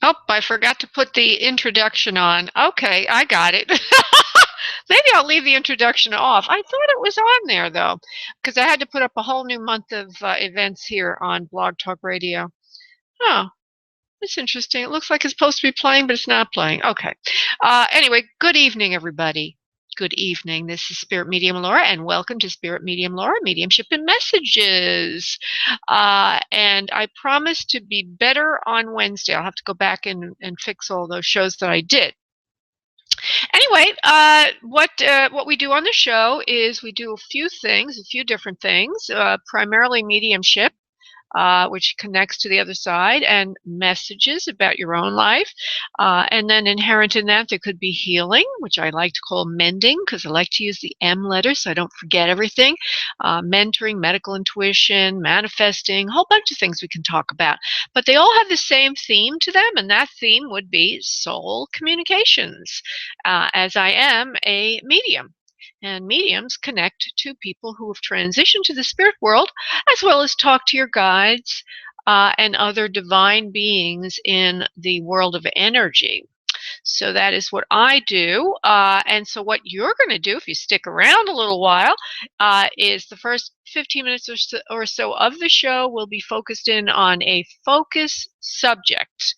Oh, I forgot to put the introduction on. Okay, I got it. Maybe I'll leave the introduction off. I thought it was on there though, because I had to put up a whole new month of events here on Blog Talk Radio. Oh, that's interesting. It looks like it's supposed to be playing, but it's not playing. Okay. Anyway, good evening, everybody. Good evening. This is Spirit Medium Laura, and welcome to Spirit Medium Laura, Mediumship and Messages. And I promise to be better on Wednesday. I'll have to go back and fix all those shows that I did. Anyway, what we do on the show is we do a few things, a few different things, primarily mediumship, which connects to the other side, and messages about your own life. And then inherent in that, there could be healing, which I like to call mending because I like to use the M letter so I don't forget everything. Mentoring, medical intuition, manifesting, a whole bunch of things we can talk about. But they all have the same theme to them, and that theme would be soul communications, as I am a medium. And mediums connect to people who have transitioned to the spirit world, as well as talk to your guides and other divine beings in the world of energy. So that is what I do. And so what you're going to do, if you stick around a little while, is the first 15 minutes or so of the show will be focused in on a focus subject.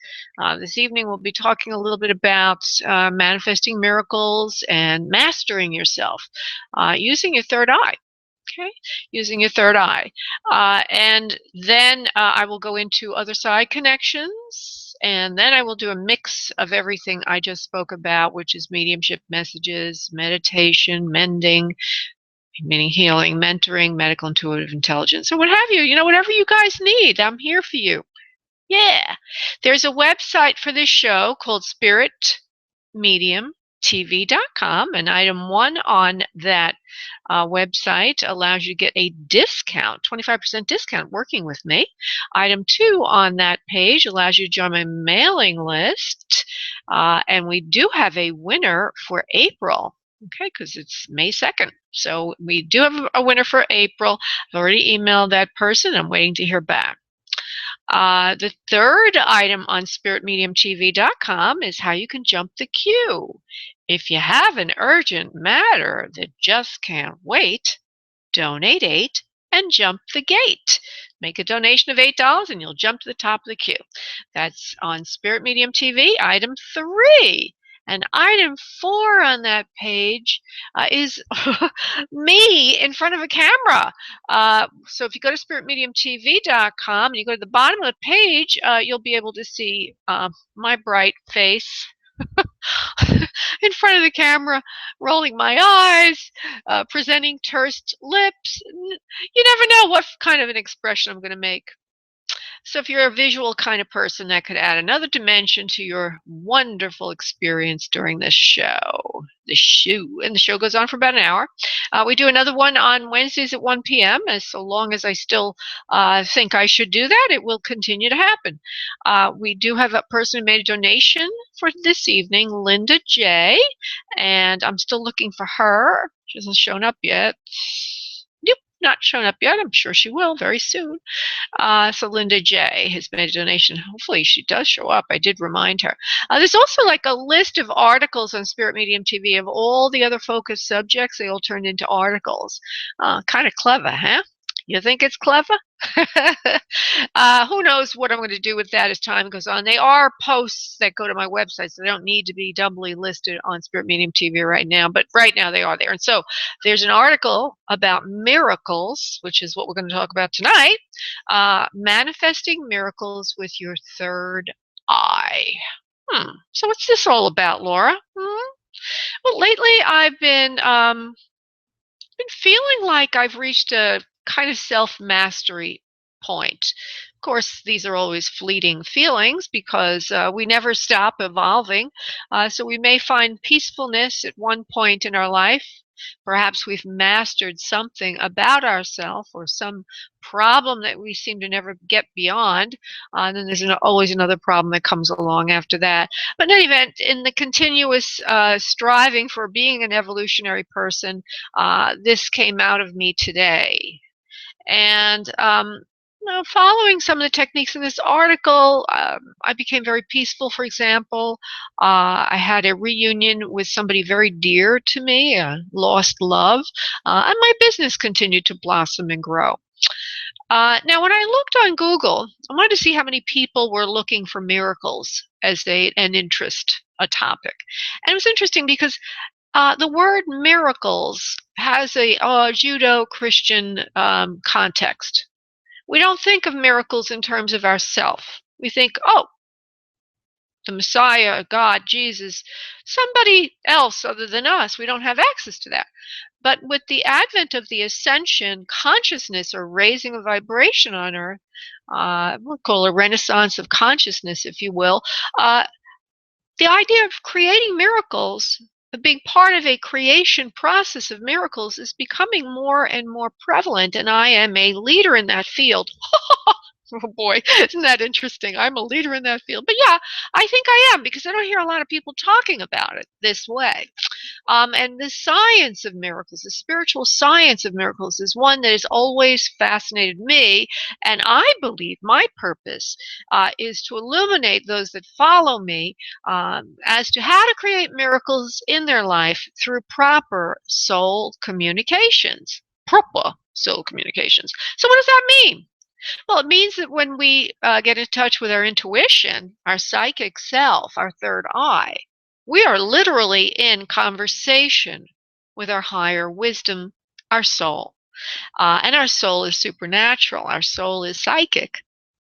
This evening we'll be talking a little bit about manifesting miracles and mastering yourself using your third eye. Okay, using your third eye. And then I will go into other side connections, and then I will do a mix of everything I just spoke about, which is mediumship, messages, meditation, mending, meaning healing, mentoring, medical intuitive intelligence, or what have you. Whatever you guys need, I'm here for you. Yeah. There's a website for this show called spiritmediumtv.com, and item 1 on that website allows you to get a discount, 25% discount working with me. Item 2 on that page allows you to join my mailing list, and we do have a winner for April. Okay, because it's May 2nd. So we do have a winner for April. I've already emailed that person. I'm waiting to hear back. The third item on spiritmediumtv.com is how you can jump the queue. If you have an urgent matter that just can't wait, donate 8 and jump the gate. Make a donation of $8 and you'll jump to the top of the queue. That's on Spirit Medium TV, item 3. And item 4 on that page is me in front of a camera. So if you go to spiritmediumtv.com and you go to the bottom of the page, you'll be able to see my bright face in front of the camera, rolling my eyes, presenting tersed lips. You never know what kind of an expression I'm going to make. So if you're a visual kind of person, that could add another dimension to your wonderful experience during this show. And the show goes on for about an hour. We do another one on Wednesdays at 1 p.m. As so long as I still think I should do that, it will continue to happen. We do have a person who made a donation for this evening, Linda J., and I'm still looking for her. She hasn't shown up yet. Nope, not shown up yet. I'm sure she will very soon. So Linda J. has made a donation. Hopefully she does show up. I did remind her. There's also like a list of articles on Spirit Medium TV of all the other focus subjects. They all turned into articles. Kind of clever, huh? You think it's clever? Who knows what I'm going to do with that as time goes on. They are posts that go to my website, so they don't need to be doubly listed on Spirit Medium TV right now, but right now they are there. And so there's an article about miracles, which is what we're going to talk about tonight, manifesting miracles with your third eye. So what's this all about, Laura? Well, lately I've been feeling like I've reached a kind of self-mastery point. Of course, these are always fleeting feelings because we never stop evolving. So we may find peacefulness at one point in our life. Perhaps we've mastered something about ourselves or some problem that we seem to never get beyond. And then there's always another problem that comes along after that. But in any event, in the continuous striving for being an evolutionary person, this came out of me today. And Following some of the techniques in this article, I became very peaceful, for example. I had a reunion with somebody very dear to me, a lost love, and my business continued to blossom and grow. Now, when I looked on Google, I wanted to see how many people were looking for miracles as an interest, a topic. And it was interesting because the word miracles has a Judeo-Christian context. We don't think of miracles in terms of ourself. We think, oh, the Messiah, God, Jesus, somebody else other than us. We don't have access to that. But with the advent of the ascension consciousness or raising a vibration on Earth, we'll call it a renaissance of consciousness, if you will, the idea of creating miracles, being part of a creation process of miracles, is becoming more and more prevalent, and I am a leader in that field. Oh boy, isn't that interesting? I'm a leader in that field. But yeah, I think I am because I don't hear a lot of people talking about it this way. And the science of miracles, the spiritual science of miracles, is one that has always fascinated me. And I believe my purpose is to illuminate those that follow me as to how to create miracles in their life through proper soul communications. Proper soul communications. So, what does that mean? Well, it means that when we get in touch with our intuition, our psychic self, our third eye, we are literally in conversation with our higher wisdom, our soul. And our soul is supernatural. Our soul is psychic.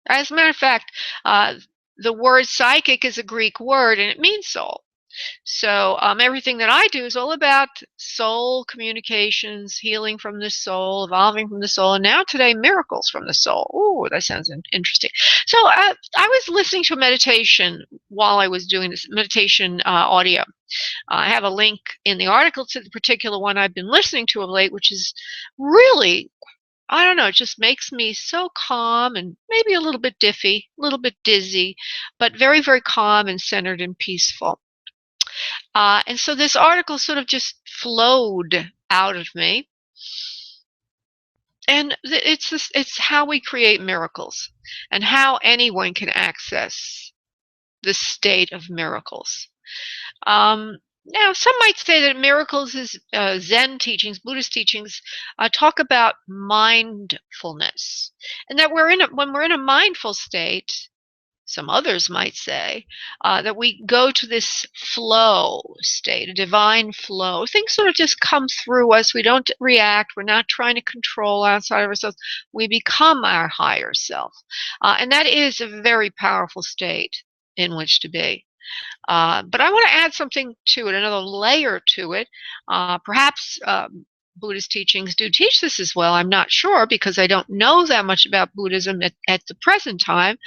As a matter of fact, the word psychic is a Greek word and it means soul. So everything that I do is all about soul communications, healing from the soul, evolving from the soul, and now today, miracles from the soul. Ooh, that sounds interesting. So I was listening to a meditation while I was doing this meditation audio. I have a link in the article to the particular one I've been listening to of late, which is really, I don't know, it just makes me so calm and maybe a little bit diffy, a little bit dizzy, but very, very calm and centered and peaceful. And so this article sort of just flowed out of me. And it's how we create miracles and how anyone can access the state of miracles. Now, some might say that miracles is Zen teachings, Buddhist teachings, talk about mindfulness, and that when we're in a mindful state, some others might say, that we go to this flow state, a divine flow. Things sort of just come through us. We don't react. We're not trying to control outside of ourselves. We become our higher self. And that is a very powerful state in which to be. But I want to add something to it, another layer to it. Perhaps Buddhist teachings do teach this as well. I'm not sure because I don't know that much about Buddhism at the present time.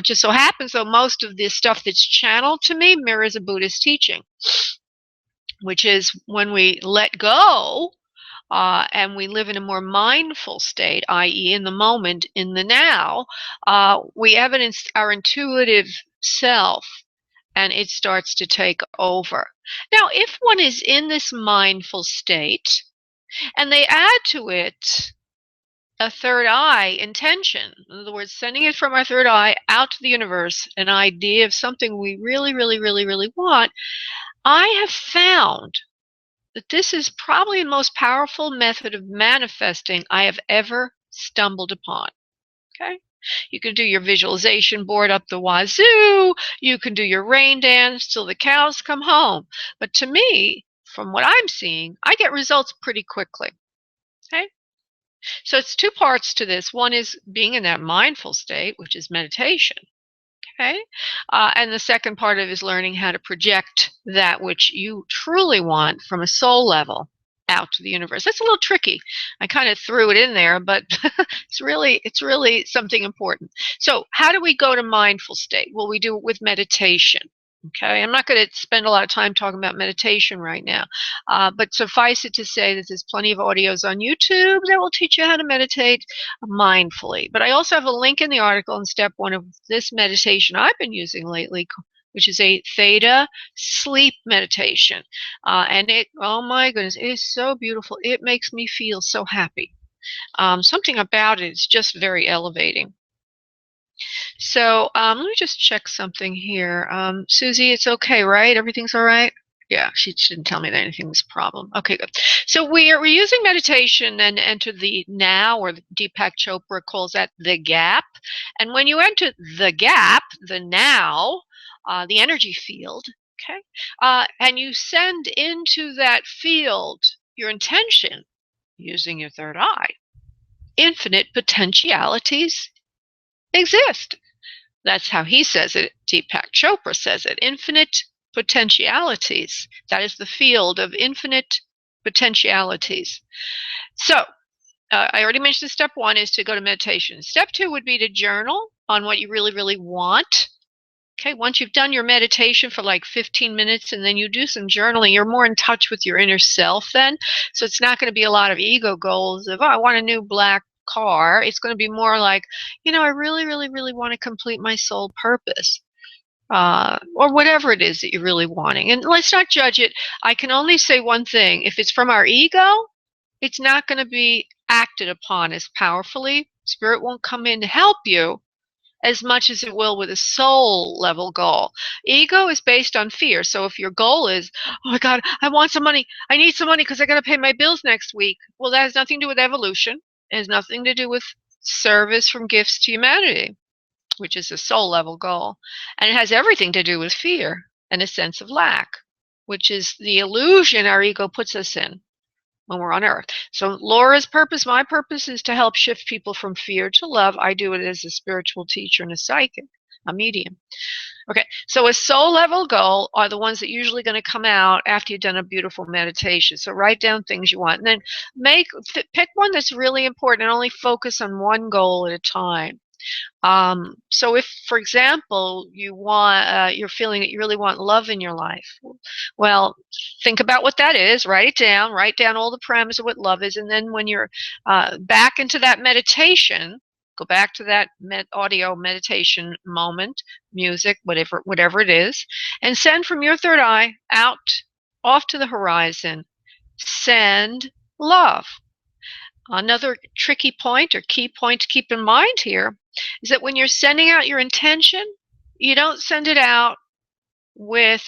Just so happens, though, most of the stuff that's channeled to me mirrors a Buddhist teaching, which is when we let go and we live in a more mindful state, i.e., in the moment, in the now, we evidence our intuitive self and it starts to take over. Now, if one is in this mindful state, and they add to it a third eye intention. In other words, sending it from our third eye out to the universe, an idea of something we really, really, really, really want. I have found that this is probably the most powerful method of manifesting I have ever stumbled upon. Okay? You can do your visualization board up the wazoo. You can do your rain dance till the cows come home. But to me, from what I'm seeing, I get results pretty quickly. Okay? So it's two parts to this. One is being in that mindful state, which is meditation. Okay? And the second part of it is learning how to project that which you truly want from a soul level out to the universe. That's a little tricky. I kind of threw it in there, but it's really something important. So how do we go to mindful state? Well, we do it with meditation. Okay, I'm not going to spend a lot of time talking about meditation right now, but suffice it to say that there's plenty of audios on YouTube that will teach you how to meditate mindfully. But I also have a link in the article in step 1 of this meditation I've been using lately, which is a theta sleep meditation. And it, oh my goodness, it is so beautiful. It makes me feel so happy. Something about it is just very elevating. So let me just check something here. Susie, it's okay, right? Everything's all right? Yeah, she didn't tell me that anything was a problem. Okay, good. So we're using meditation and enter the now, or Deepak Chopra calls that the gap. And when you enter the gap, the now, the energy field, okay, and you send into that field your intention using your third eye, infinite potentialities exist. That's how he says it. Deepak Chopra says it. Infinite potentialities. That is the field of infinite potentialities. So, I already mentioned step one is to go to meditation. Step two would be to journal on what you really, really want. Okay, once you've done your meditation for like 15 minutes and then you do some journaling, you're more in touch with your inner self then. So it's not going to be a lot of ego goals of, oh, I want a new black car. It's going to be more like, I really, really, really want to complete my soul purpose. Or whatever it is that you're really wanting. And let's not judge it. I can only say one thing. If it's from our ego, it's not going to be acted upon as powerfully. Spirit won't come in to help you as much as it will with a soul level goal. Ego is based on fear. So if your goal is, oh my God, I want some money. I need some money because I got to pay my bills next week. Well, that has nothing to do with evolution. It has nothing to do with service from gifts to humanity, which is a soul level goal. And it has everything to do with fear and a sense of lack, which is the illusion our ego puts us in when we're on earth. So Laura's purpose, my purpose, is to help shift people from fear to love. I do it as a spiritual teacher and a psychic, a medium. Okay, so a soul level goal are the ones that usually going to come out after you've done a beautiful meditation. So write down things you want, and then pick one that's really important and only focus on one goal at a time. So if, for example, you're feeling that you really want love in your life, well, think about what that is, write down all the parameters of what love is, and then when you're back into that meditation, go back to that audio meditation moment, music, whatever it is, and send from your third eye out, off to the horizon, send love. Another tricky point or key point to keep in mind here is that when you're sending out your intention, you don't send it out with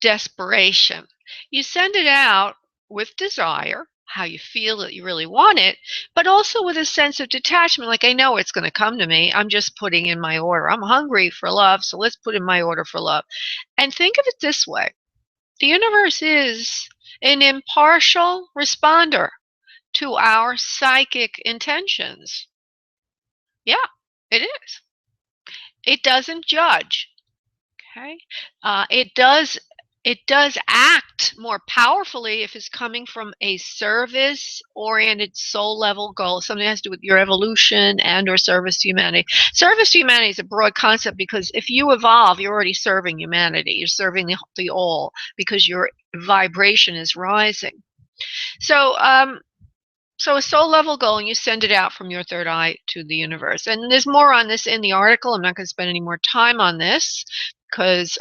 desperation. You send it out with desire, how you feel that you really want it, but also with a sense of detachment, like I know it's going to come to me. I'm just putting in my order. I'm hungry for love, so let's put in my order for love. And think of it this way. The universe is an impartial responder to our psychic intentions. Yeah, it is. It doesn't judge. Okay, it does act more powerfully if it's coming from a service-oriented soul-level goal. Something that has to do with your evolution and/or service to humanity. Service to humanity is a broad concept because if you evolve, you're already serving humanity. You're serving the all because your vibration is rising. So, so a soul level goal, and you send it out from your third eye to the universe. And there's more on this in the article. I'm not going to spend any more time on this because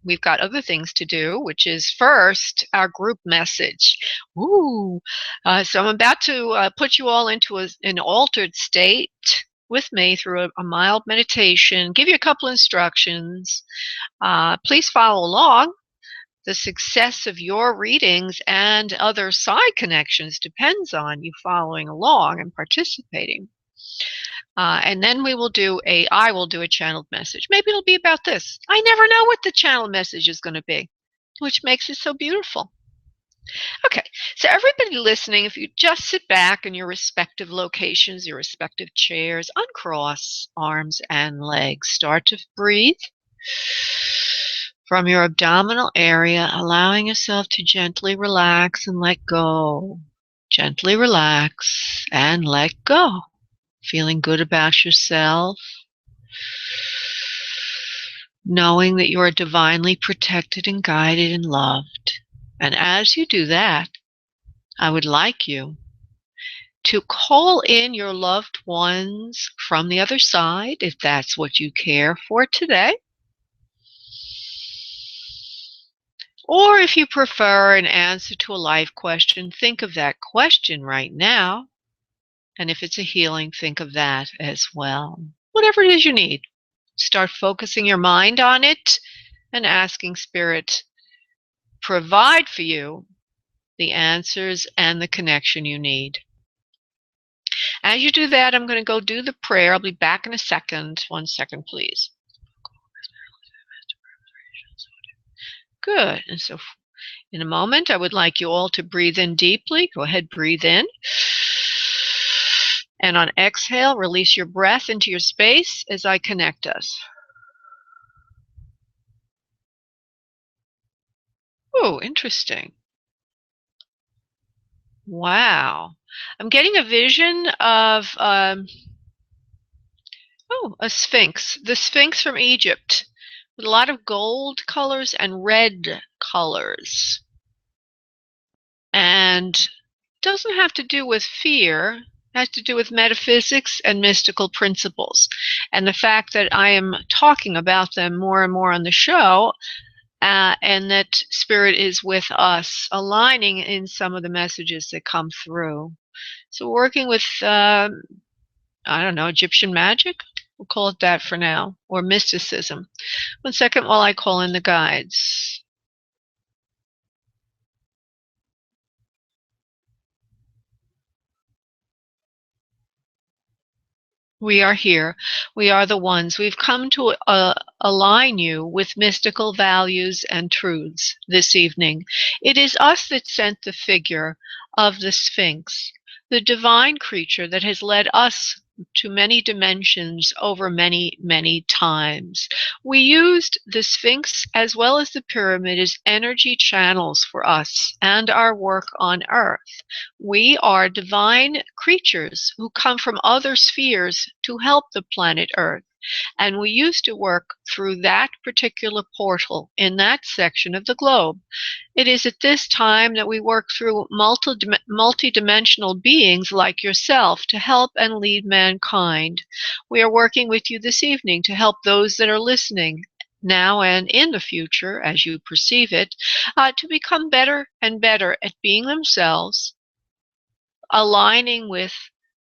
we've got other things to do, which is first our group message. Ooh, so I'm about to put you all into an altered state with me through a mild meditation, give you a couple instructions. Please follow along. The success of your readings and other side connections depends on you following along and participating. And then I will do a channeled message. Maybe it'll be about this. I never know what the channeled message is going to be, which makes it so beautiful. Okay, so everybody listening, if you just sit back in your respective locations, your respective chairs, uncross arms and legs, start to breathe from your abdominal area, allowing yourself to gently relax and let go. Gently relax and let go. Feeling good about yourself. Knowing that you are divinely protected and guided and loved. And as you do that, I would like you to call in your loved ones from the other side, if that's what you care for today. Or if you prefer an answer to a life question, think of that question right now. And if it's a healing, think of that as well. Whatever it is you need, start focusing your mind on it and asking Spirit provide for you the answers and the connection you need. As you do that, I'm going to go do the prayer. I'll be back in a second. 1 second, please. Good. And so in a moment, I would like you all to breathe in deeply. Go ahead, breathe in. And on exhale, release your breath into your space as I connect us. Oh, interesting. Wow. I'm getting a vision of a sphinx. The sphinx from Egypt with a lot of gold colors and red colors. And doesn't have to do with fear. It has to do with metaphysics and mystical principles. And the fact that I am talking about them more and more on the show, and that Spirit is with us, aligning in some of the messages that come through. So working with, I don't know, Egyptian magic? We'll call it that for now, or mysticism. 1 second while I call in the guides. We are here. We are the ones. We've come to align you with mystical values and truths this evening. It is us that sent the figure of the Sphinx, the divine creature that has led us to many dimensions over many, many times. We used the Sphinx as well as the pyramid as energy channels for us and our work on Earth. We are divine creatures who come from other spheres to help the planet Earth. And we used to work through that particular portal in that section of the globe. It is at this time that we work through multidimensional beings like yourself to help and lead mankind. We are working with you this evening to help those that are listening now and in the future, as you perceive it, to become better and better at being themselves, aligning with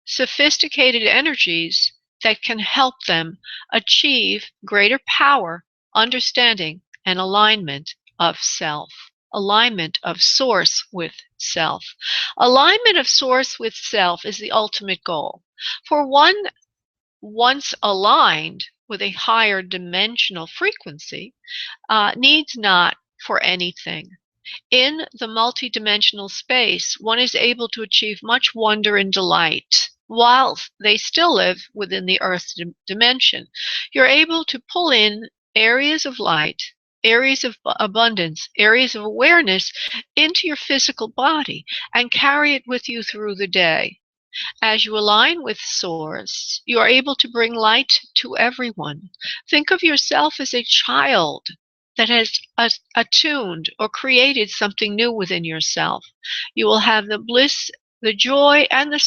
sophisticated energies that can help them achieve greater power, understanding, and alignment of self. Alignment of source with self. Alignment of source with self is the ultimate goal. For one, once aligned with a higher dimensional frequency, needs not for anything. In the multidimensional space, one is able to achieve much wonder and delight while they still live within the earth dimension. You're able to pull in areas of light, areas of abundance, areas of awareness into your physical body and carry it with you through the day. As you align with Source, you are able to bring light to everyone. Think of yourself as a child that has attuned or created something new within yourself. You will have the bliss, the joy, and the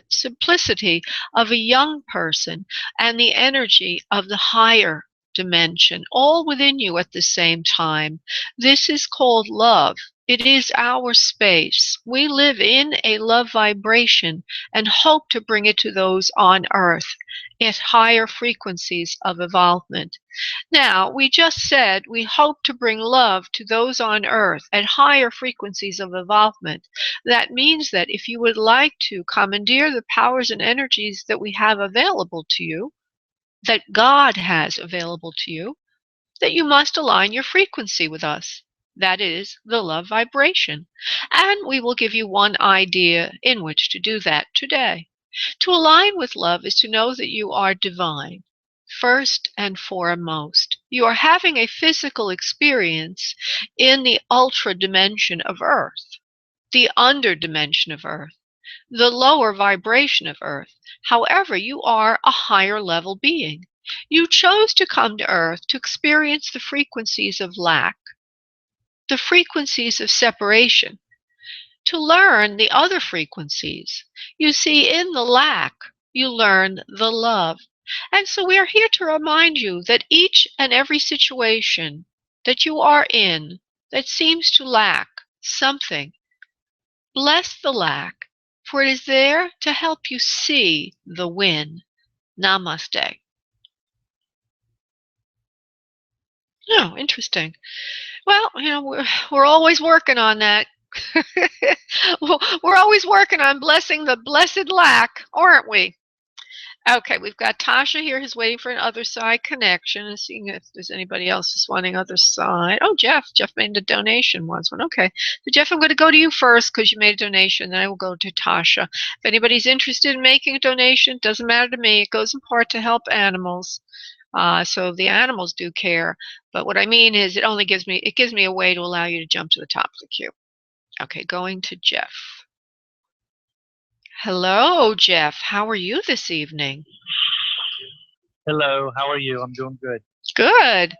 simplicity of a young person and the energy of the higher dimension, all within you at the same time. This is called love. It is our space. We live in a love vibration and hope to bring it to those on earth at higher frequencies of evolvement. Now, we just said we hope to bring love to those on earth at higher frequencies of evolvement. That means that if you would like to commandeer the powers and energies that we have available to you, that God has available to you, that you must align your frequency with us. That is the love vibration. And we will give you one idea in which to do that today. To align with love is to know that you are divine. First and foremost, you are having a physical experience in the ultra dimension of Earth, the under dimension of Earth, the lower vibration of Earth. However, you are a higher level being. You chose to come to Earth to experience the frequencies of lack, the frequencies of separation, to learn the other frequencies. You see, in the lack, you learn the love. And so we are here to remind you that each and every situation that you are in that seems to lack something. Bless the lack, for it is there to help you see the win. Namaste. Oh, interesting. Well, we're always working on that. We're always working on blessing the blessed lack, aren't we? Okay, we've got Tasha here who's waiting for an other side connection and seeing if there's anybody else who's wanting other side. Oh, Jeff. Jeff made a donation once. Okay. So, Jeff, I'm going to go to you first because you made a donation. Then I will go to Tasha. If anybody's interested in making a donation, doesn't matter to me. It goes in part to help animals. So the animals do care. But what I mean is it gives me a way to allow you to jump to the top of the queue. Okay, going to Jeff. Hello, Jeff. How are you this evening? Hello, how are you? I'm doing good. Good.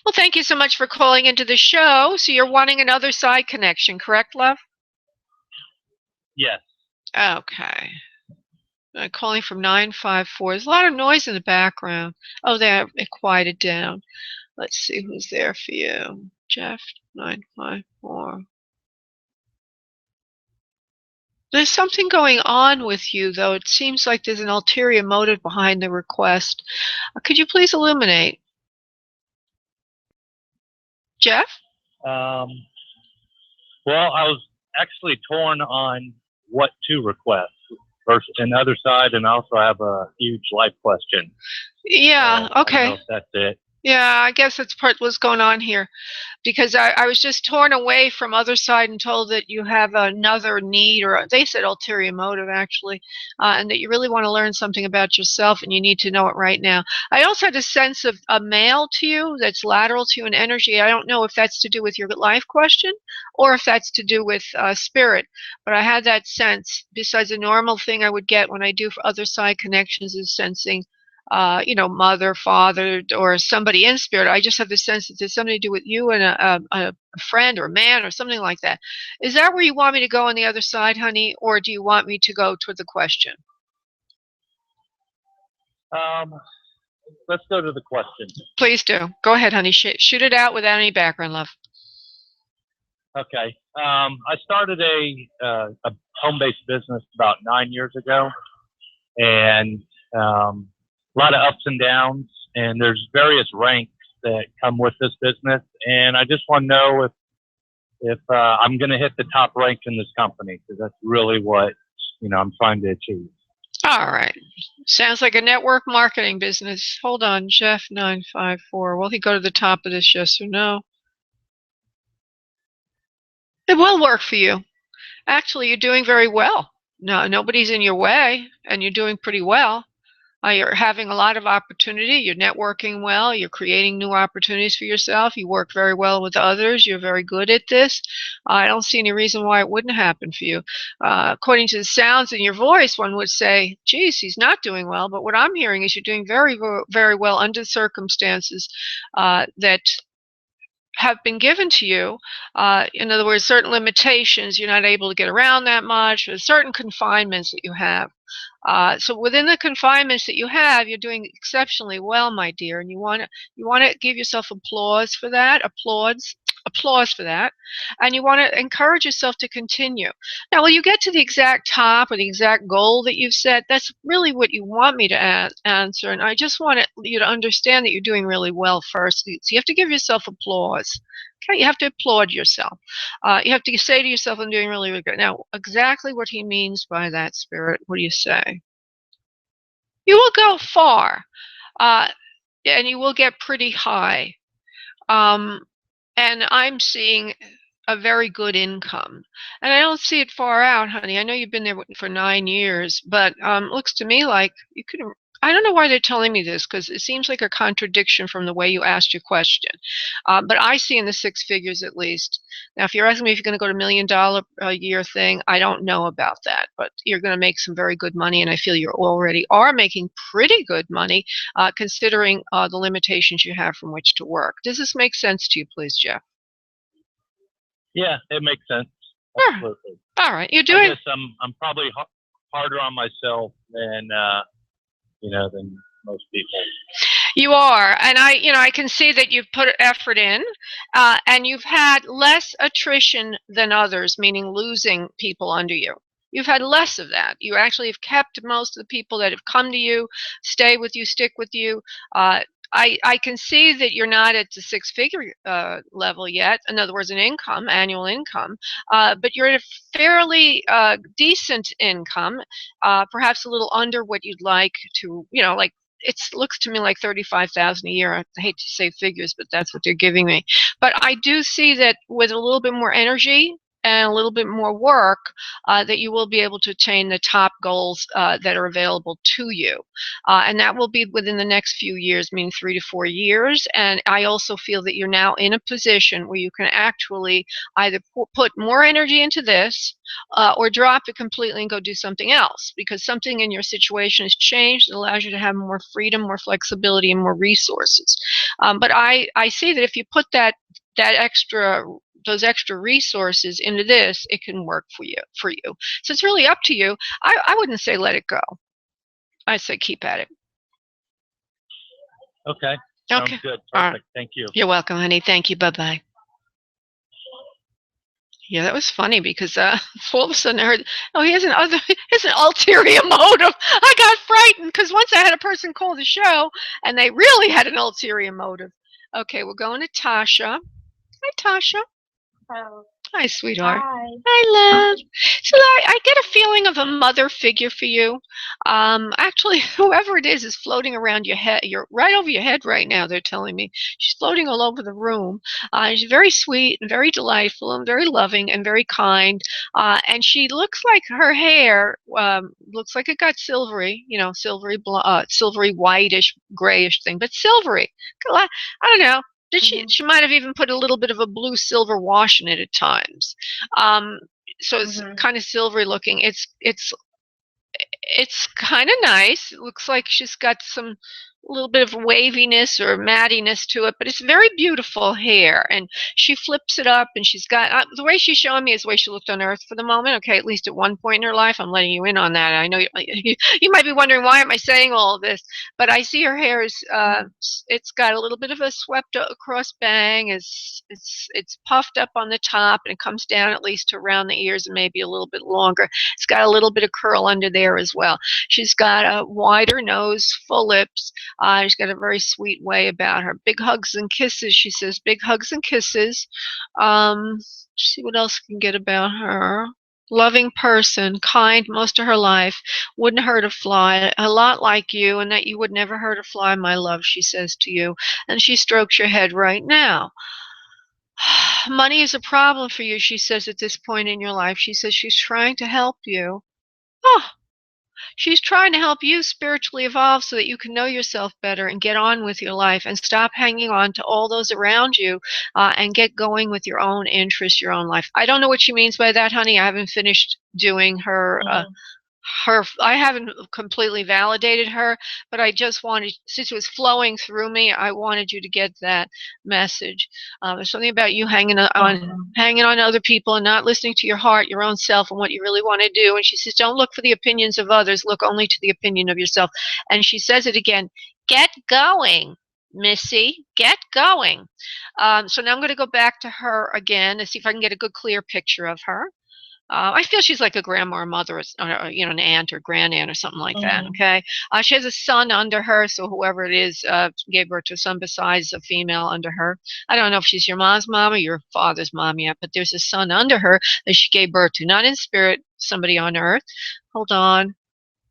Well, thank you so much for calling into the show. So you're wanting another side connection, correct, love? Yes. Okay. I'm calling from 954. There's a lot of noise in the background. Oh, there, it quieted down. Let's see who's there for you. Jeff, 954. There's something going on with you, though. It seems like there's an ulterior motive behind the request. Could you please illuminate? Jeff? Well, I was actually torn on what to request. First, and other side, and also I have a huge life question. Yeah, okay. I don't know if that's it. Yeah, I guess that's part what's going on here. Because I was just torn away from other side and told that you have another need, or they said ulterior motive actually, and that you really want to learn something about yourself and you need to know it right now. I also had a sense of a male to you that's lateral to you in energy. I don't know if that's to do with your life question or if that's to do with spirit, but I had that sense. Besides the normal thing I would get when I do for other side connections is sensing mother, father, or somebody in spirit. I just have the sense that there's something to do with you and a friend or a man or something like that. Is that where you want me to go on the other side, honey, or do you want me to go toward the question? Let's go to the question. Please do. Go ahead, honey. Shoot it out without any background, love. Okay. I started a home-based business about 9 years ago, and a lot of ups and downs, and there's various ranks that come with this business, and I just want to know if I'm going to hit the top rank in this company, because that's really what I'm trying to achieve. All right. Sounds like a network marketing business. Hold on, Jeff 954. Will he go to the top of this, yes or no? It will work for you. Actually, you're doing very well. No, nobody's in your way, and you're doing pretty well. You're having a lot of opportunity. You're networking well. You're creating new opportunities for yourself. You work very well with others. You're very good at this. I don't see any reason why it wouldn't happen for you. According to the sounds in your voice, one would say, geez, he's not doing well. But what I'm hearing is you're doing very, very well under circumstances that have been given to you. In other words, certain limitations. You're not able to get around that much. There's certain confinements that you have. So within the confinements that you have, you're doing exceptionally well, my dear, and you want to give yourself applause for that. Applause for that, and you want to encourage yourself to continue. Now, when you get to the exact top or the exact goal that you've set, that's really what you want me to answer, and I just want you to understand that you're doing really well first. So you have to give yourself applause. Okay, you have to applaud yourself. You have to say to yourself, I'm doing really, really good. Now, exactly what he means by that, Spirit, what do you say? You will go far, and you will get pretty high. And I'm seeing a very good income. And I don't see it far out, honey. I know you've been there for 9 years, but looks to me like you could. I don't know why they're telling me this, because it seems like a contradiction from the way you asked your question. But I see in the 6 figures at least. Now, if you're asking me if you're going to go to $1 million a year thing, I don't know about that. But you're going to make some very good money, and I feel you already are making pretty good money, considering the limitations you have from which to work. Does this make sense to you, please, Jeff? Yeah, it makes sense. Absolutely. All right, you're doing. I guess I'm probably harder on myself than than most people. You are, and I can see that you've put effort in, and you've had less attrition than others, meaning losing people under you. You've had less of that. You actually have kept most of the people that have come to you, stay with you, stick with you. Uh, I can see that you're not at the six-figure level yet. In other words, an income, annual income, but you're at a fairly decent income, perhaps a little under what you'd like to, like it looks to me like 35,000 a year. I hate to say figures, but that's what they're giving me. But I do see that with a little bit more energy and a little bit more work, that you will be able to attain the top goals that are available to you. And that will be within the next few years, meaning 3 to 4 years. And I also feel that you're now in a position where you can actually either put more energy into this, or drop it completely and go do something else, because something in your situation has changed that allows you to have more freedom, more flexibility, and more resources. But I see that if you put those extra resources into this, it can work for you. So it's really up to you. I wouldn't say let it go. I say keep at it. Okay. Sounds Okay. good. Perfect. Thank you. You're welcome, honey. Thank you. Bye-bye. Yeah, that was funny because all of a sudden I heard, oh, he has an ulterior motive. I got frightened because once I had a person call the show and they really had an ulterior motive. Okay, we're going to Tasha. Hi, Tasha. Oh, Hi, sweetheart. hi. Hi, love. So I get a feeling of a mother figure for you. Actually, whoever it is floating around your head. You're right over your head right now. They're telling me she's floating all over the room. She's very sweet and very delightful and very loving and very kind. And she looks like her hair looks like it got silvery, silvery whitish grayish thing, but silvery. I don't know. Did she might have even put a little bit of a blue silver wash in it at times. Um, so it's kind of silvery looking. It's kind of nice. It looks like she's got some little bit of waviness or mattiness to it, but it's very beautiful hair. And she flips it up, and she's got the way she's showing me is the way she looked on Earth for the moment. Okay, at least at one point in her life. I'm letting you in on that. I know you might be wondering why am I saying all of this, but I see her hair is it's got a little bit of a swept across bang. It's puffed up on the top, and it comes down at least to around the ears and maybe a little bit longer. It's got a little bit of curl under there as well. She's got a wider nose, full lips. She's got a very sweet way about her. Big hugs and kisses, she says. Big hugs and kisses. See what else I can get about her. Loving person, kind most of her life. Wouldn't hurt a fly. A lot like you, and that you would never hurt a fly, my love, she says to you. And she strokes your head right now. Money is a problem for you, she says, at this point in your life. She says she's trying to help you. Oh, she's trying to help you spiritually evolve so that you can know yourself better and get on with your life and stop hanging on to all those around you, and get going with your own interests, your own life. I don't know what she means by that, honey. I haven't finished doing her I haven't completely validated her, but I just wanted, since it was flowing through me, I wanted you to get that message. There's something about you hanging on other people and not listening to your heart, your own self, and what you really want to do. And she says, don't look for the opinions of others, look only to the opinion of yourself. And she says it again, get going, Missy, get going. So now I'm going to go back to her again and see if I can get a good clear picture of her. I feel she's like a grandma or mother, or an aunt or grandaunt or something like that. Okay. She has a son under her, so whoever it is gave birth to a son besides a female under her. I don't know if she's your mom's mom or your father's mom yet, but there's a son under her that she gave birth to, not in spirit, somebody on Earth. Hold on.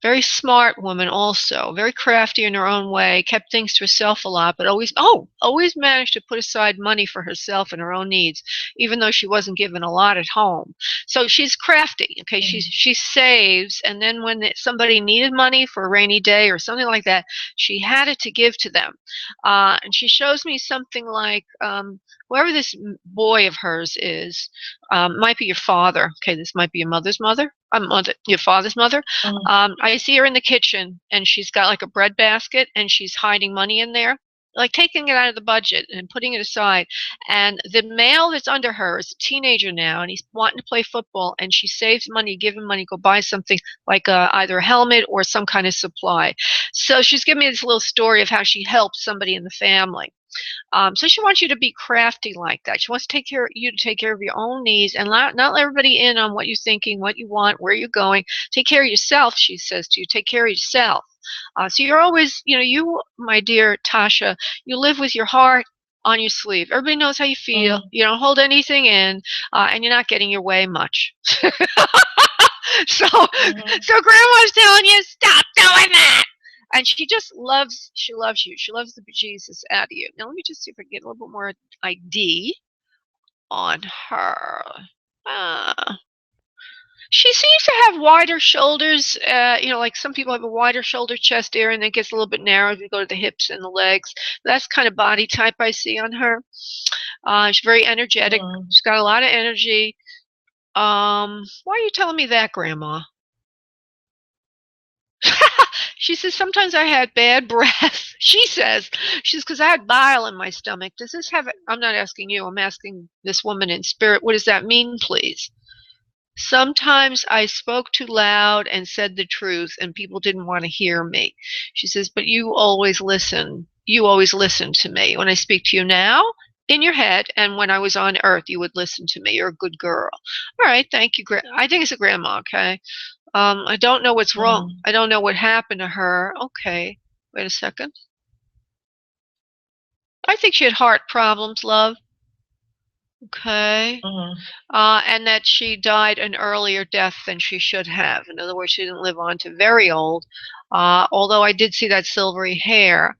Very smart woman also, very crafty in her own way, kept things to herself a lot, but always managed to put aside money for herself and her own needs, even though she wasn't given a lot at home. So she's crafty, okay? She saves, and then when somebody needed money for a rainy day or something like that, she had it to give to them. And she shows me something like, whoever this boy of hers is, might be your father. Okay, this might be your mother's mother. Your father's mother. I see her in the kitchen, and she's got like a bread basket, and she's hiding money in there. like taking it out of the budget and putting it aside. And the male that's under her is a teenager now, and he's wanting to play football, and she saves money, give him money, go buy something like either a helmet or some kind of supply. So she's giving me this little story of how she helps somebody in the family. So she wants you to be crafty like that. She wants to take care you to take care of your own needs and not let everybody in on what you're thinking, what you want, where you're going. Take care of yourself, she says to you. Take care of yourself. So you're always, you, my dear Tasha, you live with your heart on your sleeve. Everybody knows how you feel. You don't hold anything in, and you're not getting your way much. So, so Grandma's telling you, stop doing that. And she loves you. She loves the bejesus out of you. Now, let me just see if I can get a little bit more ID on her. She seems to have wider shoulders, like some people have a wider shoulder chest area, and then it gets a little bit narrow if you go to the hips and the legs. That's kind of body type I see on her. She's very energetic. She's got a lot of energy. Why are you telling me that, Grandma? She says, sometimes I had bad breath. She says, because I had bile in my stomach. Does this have, I'm not asking you, I'm asking this woman in spirit. What does that mean, please? Sometimes I spoke too loud and said the truth, and people didn't want to hear me. She says, but you always listen. You always listen to me. When I speak to you now, in your head, and when I was on earth, you would listen to me. You're a good girl. All right, thank you. I think it's a grandma, okay? I don't know what's wrong. I don't know what happened to her. Okay, wait a second. I think she had heart problems, love. Okay. And that she died an earlier death than she should have. In other words, she didn't live on to very old, although I did see that silvery hair.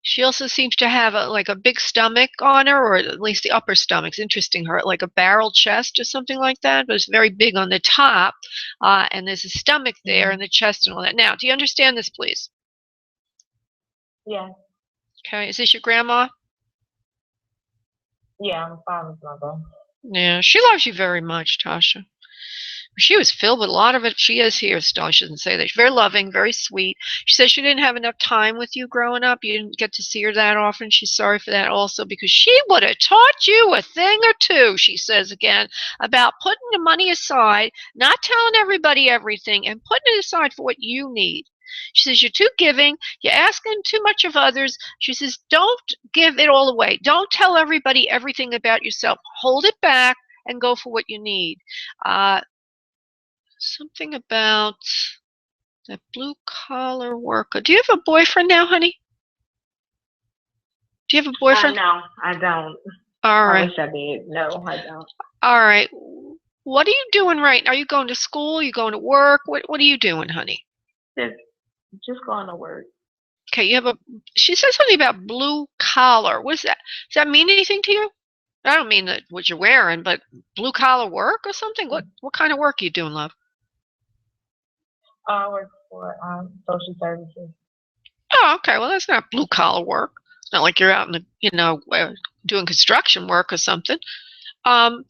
She also seems to have like a big stomach on her, or at least the upper stomach's interesting. Her like a barrel chest or something like that, but it's very big on the top, and there's a stomach there and the chest and all that. Now, do you understand this, please? Yeah. Okay, is this your grandma? Yeah, I'm fine with mother. Yeah, she loves you very much, Tasha. She was filled with a lot of it. She is here still. I shouldn't say that. She's very loving, very sweet. She says she didn't have enough time with you growing up. You didn't get to see her that often. She's sorry for that also, because she would have taught you a thing or two, she says again, about putting the money aside, not telling everybody everything, and putting it aside for what you need. She says, you're too giving. You're asking too much of others. She says, don't give it all away. Don't tell everybody everything about yourself. Hold it back and go for what you need. Something about that blue-collar worker. Do you have a boyfriend now, honey? Do you have a boyfriend? No, I don't. All right. I wish I did. No, I don't. All right. What are you doing right now? Are you going to school? Are you going to work? What are you doing, honey? Just going to work. Okay, she said something about blue-collar. What's that? Does that mean anything to you? I don't mean that what you're wearing, but blue-collar work or something? What kind of work are you doing, love? I work for social services. Oh, okay. Well, that's not blue collar work. It's not like you're out in the, doing construction work or something. All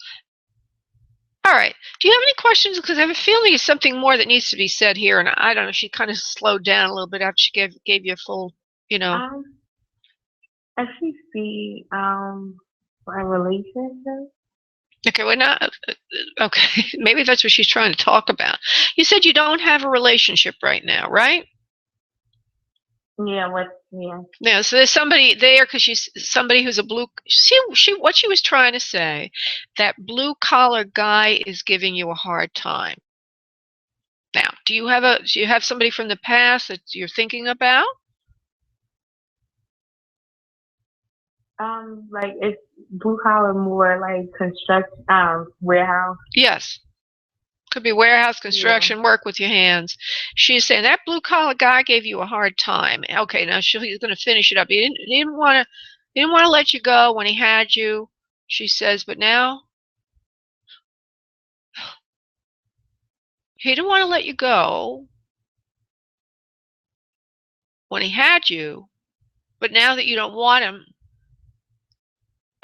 right. Do you have any questions? Because I have a feeling there's something more that needs to be said here, and I don't know. She kind of slowed down a little bit after she gave you a full, I should see a relationship. Okay, well, not okay. Maybe that's what she's trying to talk about. You said you don't have a relationship right now, right? Yeah. Yeah. So there's somebody there because she's somebody who's a blue. What she was trying to say, that blue collar guy is giving you a hard time. Now, do you have somebody from the past that you're thinking about? Like it's blue collar, more like construction, warehouse. Yes. Could be warehouse construction, work with your hands. She's saying that blue collar guy gave you a hard time. Okay, now she's going to finish it up. He didn't want to let you go when he had you. She says, but now he didn't want to let you go when he had you. But now that you don't want him,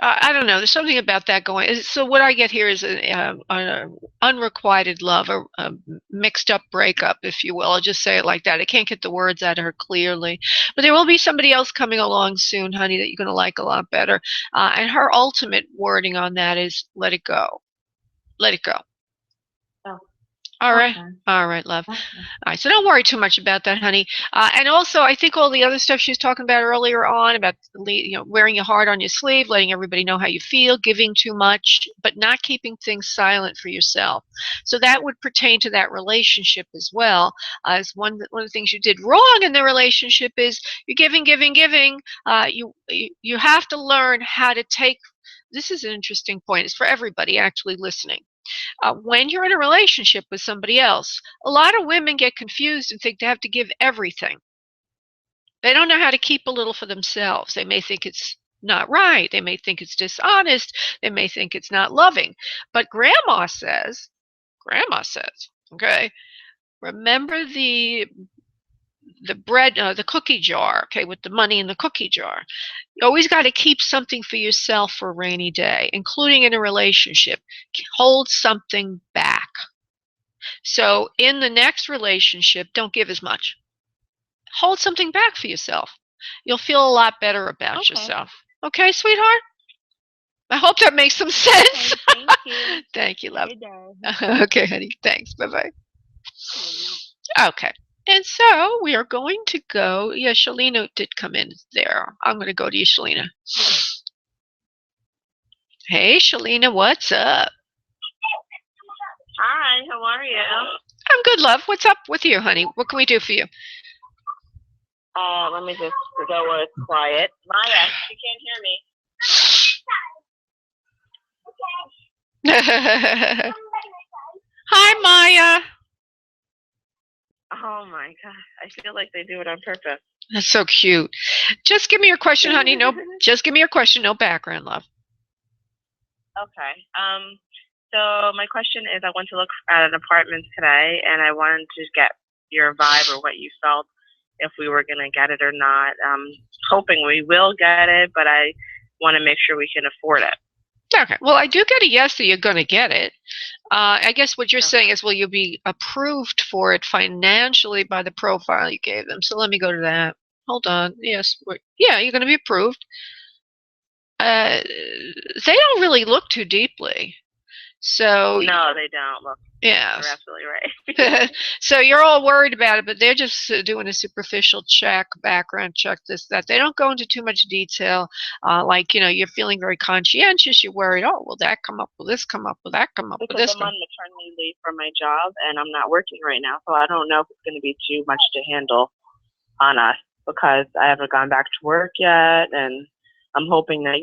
I don't know. There's something about that going. So what I get here is an unrequited love, a mixed up breakup, if you will. I'll just say it like that. I can't get the words out of her clearly. But there will be somebody else coming along soon, honey, that you're going to like a lot better. And her ultimate wording on that is let it go. Let it go. Oh, All right. okay. All right, love. Okay. All right, so don't worry too much about that, honey. And also, I think all the other stuff she was talking about earlier on about wearing your heart on your sleeve, letting everybody know how you feel, giving too much, but not keeping things silent for yourself. So that would pertain to that relationship as well. As one of the things you did wrong in the relationship is you're giving, giving, giving. You have to learn how to take. This is an interesting point. It's for everybody actually listening. When you're in a relationship with somebody else, a lot of women get confused and think they have to give everything. They don't know how to keep a little for themselves. They may think it's not right. They may think it's dishonest. They may think it's not loving. But grandma says, okay, remember the bread, the cookie jar, okay, with the money in the cookie jar. You always got to keep something for yourself for a rainy day, including in a relationship. Hold something back. So in the next relationship, don't give as much. Hold something back for yourself. You'll feel a lot better about yourself. Okay, sweetheart? I hope that makes some sense. Okay, thank you. Thank you, love. It does. Okay, honey. Thanks. Bye-bye. Okay. And so we are going to go. Yeah, Shalina did come in there. I'm going to go to you, Shalina. Hey, Shalina, what's up? Hi, how are you? I'm good, love. What's up with you, honey? What can we do for you? Let me just go where it's quiet. Maya, you can't hear me. Hi, Maya. Oh my God, I feel like they do it on purpose. That's so cute. Just give me your question, honey. No, just give me your question. No background, love. Okay. So my question is, I went to look at an apartment today, and I wanted to get your vibe or what you felt if we were going to get it or not. Hoping we will get it, but I want to make sure we can afford it. Okay. Well, I do get a yes that you're going to get it. I guess what you're saying is, will you be approved for it financially by the profile you gave them? So let me go to that. Hold on. Yes. Yeah, you're going to be approved. They don't really look too deeply. So no, they don't. Look, yeah, you're absolutely right. So you're all worried about it, but they're just doing a superficial check, background check, this, that. They don't go into too much detail. Like, you're feeling very conscientious. You're worried, oh, will that come up? Will this come up? Will that come up? Because I'm on maternity leave from my job, and I'm not working right now, so I don't know if it's going to be too much to handle on us because I haven't gone back to work yet, and I'm hoping that,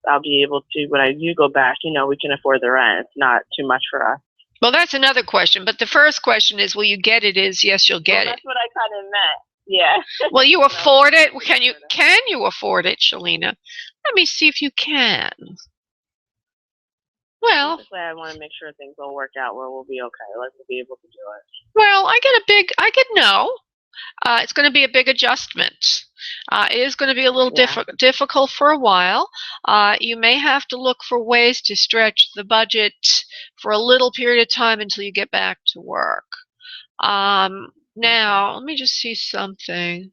I'll be able to, when I do go back, we can afford the rent. It's not too much for us. Well, that's another question. But the first question is, will you get it? Is yes, you'll get it. That's what I kind of meant. Yeah. Will you afford it? Can you afford it, Shalina? Let me see if you can. Well, basically, I want to make sure things will work out where we'll be okay. Like we'll be able to do it. Well, I get no. It's going to be a big adjustment. It is going to be a little difficult for a while. You may have to look for ways to stretch the budget for a little period of time until you get back to work. Now, let me just see something.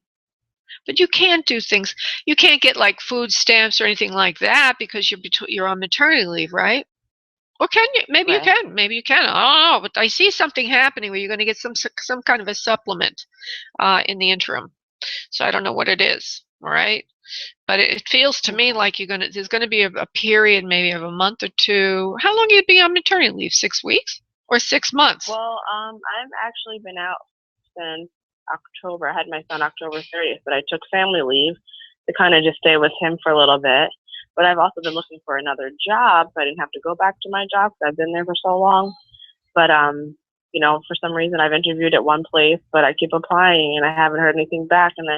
But you can't do things. You can't get like food stamps or anything like that because you're on maternity leave, right? Or can you? Maybe you can. Maybe you can. I don't know. But I see something happening where you're going to get some kind of a supplement in the interim. So I don't know what it is. All right. But it feels to me like there's going to be a period maybe of a month or two. How long you'd be on maternity leave? 6 weeks or 6 months? Well, I've actually been out since October. I had my son October 30th, but I took family leave to kind of just stay with him for a little bit. But I've also been looking for another job, so I didn't have to go back to my job because I've been there for so long. But, for some reason I've interviewed at one place, but I keep applying and I haven't heard anything back. And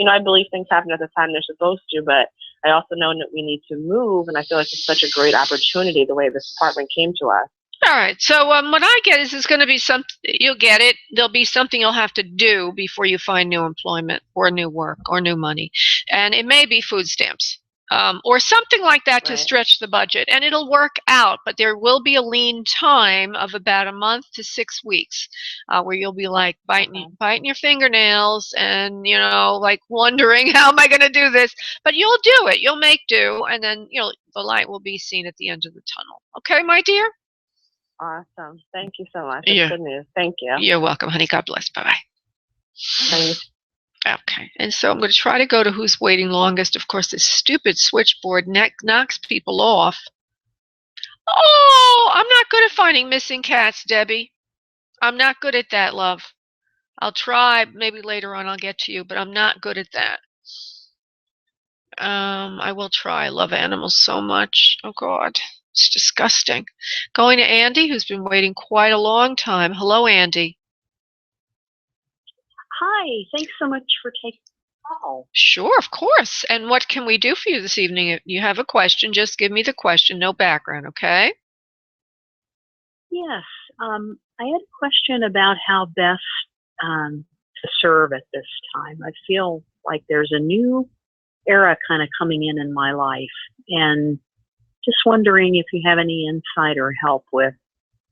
I believe things happen at the time they're supposed to, but I also know that we need to move. And I feel like it's such a great opportunity the way this apartment came to us. All right. So what I get is it's going to be something, you'll get it. There'll be something you'll have to do before you find new employment or new work or new money. And it may be food stamps. or something like that to Right. stretch the budget, and it'll work out. But there will be a lean time of about a month to 6 weeks, where you'll be like biting your fingernails, and like wondering, how am I going to do this? But you'll do it. You'll make do, and then the light will be seen at the end of the tunnel. Okay, my dear. Awesome. Thank you so much. Yeah. That's good news. Thank you. You're welcome, honey. God bless. Bye bye. Thanks. Okay, and so I'm going to try to go to who's waiting longest. Of course, this stupid switchboard knocks people off. Oh, I'm not good at finding missing cats, Debbie. I'm not good at that, love. I'll try. Maybe later on I'll get to you, but I'm not good at that. I will try. I love animals so much. Oh, God. It's disgusting. Going to Andy, who's been waiting quite a long time. Hello, Andy. Hi, thanks so much for taking the call. Sure, of course. And what can we do for you this evening? If you have a question, just give me the question, no background, okay? Yes, I had a question about how best to serve at this time. I feel like there's a new era kind of coming in my life, and just wondering if you have any insight or help with